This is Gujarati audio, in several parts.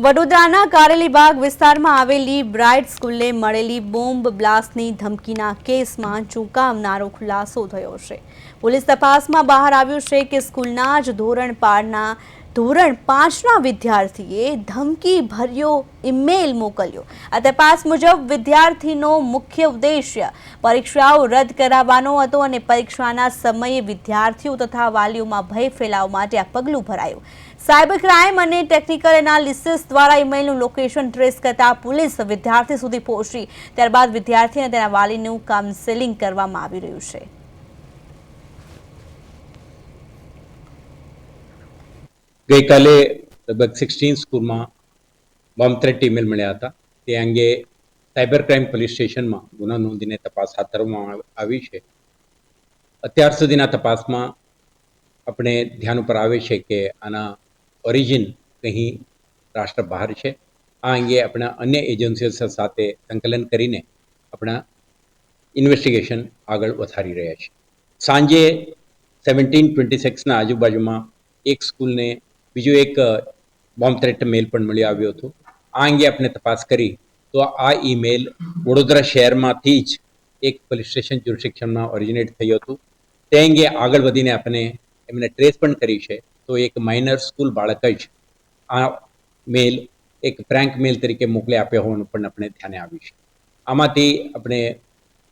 વડોદરાના કારેલીબાગ વિસ્તારમાં આવેલી બ્રાઇટ સ્કૂલને મળેલી બોમ્બ બ્લાસ્ટની ધમકીના કેસમાં ચોંકાવનારો ખુલાસો થયો છે। પોલીસ તપાસમાં બહાર આવ્યું છે કે સ્કૂલના જ ધોરણ 5ના વિદ્યાર્થીએ ધમકી ભર્યો ઈમેલ મોકલ્યો। આ તપાસ મુજબ વિદ્યાર્થીનો મુખ્ય ઉદ્દેશ્ય પરીક્ષાઓ રદ કરાવવાનો હતો અને પરીક્ષાના સમયે વિદ્યાર્થીઓ તથા વાલીઓમાં ભય ફેલાવવા માટે આ પગલું ભરાયું। સાયબર ક્રાઇમ અને ટેકનિકલ એનાલિસિસ દ્વારા ઈમેલનું લોકેશન ટ્રેસ કરતા પોલીસ વિદ્યાર્થી સુધી પહોંચી। ત્યારબાદ વિદ્યાર્થી અને તેના વાલીનું કાઉન્સેલિંગ કરવામાં આવી રહ્યું છે। ગઈકાલે લગભગ 16 સ્કૂલમાં બોમ્બ થ્રેટ ઈમેલ મળ્યા હતા। તે અંગે સાયબર ક્રાઇમ પોલીસ સ્ટેશનમાં ગુનો નોંધીને તપાસ હાથ ધરવામાં આવી છે। અત્યાર સુધીના તપાસમાં આપણે ધ્યાન ઉપર આવે છે કે આના ઓરિજિન કંઈ રાષ્ટ્ર બહાર છે। આ અંગે આપણા અન્ય એજન્સીઓ સાથે સંકલન કરીને આપણા ઇન્વેસ્ટિગેશન આગળ વધારી રહ્યા છે। સાંજે 17:26ના આજુબાજુમાં એક સ્કૂલને બીજો એક બોમ્બ થ્રેટ મેલ પણ મળી આવ્યો હતો। આ અંગે આપણે તપાસ કરી તો આ ઈમેલ વડોદરા શહેરમાંથી જ એક પોલીસ સ્ટેશન જ્યુરિસ્ડિક્શનમાં ઓરિજિનેટ થયું હતું। તે અંગે આગળ વધીને આપણે એમને ટ્રેસ પણ કરી છે। તો એક માઇનર સ્કૂલ બાળક જ આ મેલ એક પ્રેન્ક મેલ તરીકે મોકલી આપ્યો હોવાનું પણ આપણે ધ્યાને આવ્યું છે। આમાંથી આપણે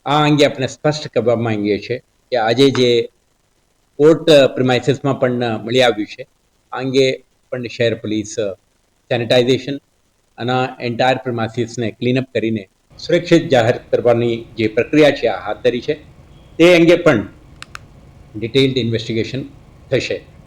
આ અંગે આપણે સ્પષ્ટ કરવા માંગીએ છીએ કે આજે જે કોર્ટ પ્રિમાઇસીસમાં પણ મળી આવ્યું છે આ અંગે પણ શહેર પોલીસ સેનિટાઇઝેશન અને એન્ટાયર પ્રિમાઇસીસને ક્લીનઅપ કરીને સુરક્ષિત જાહેર કરવાની જે પ્રક્રિયા છે આ હાથ ધરી છે। તે અંગે પણ ડિટેઇલ્ડ ઇન્વેસ્ટિગેશન થશે।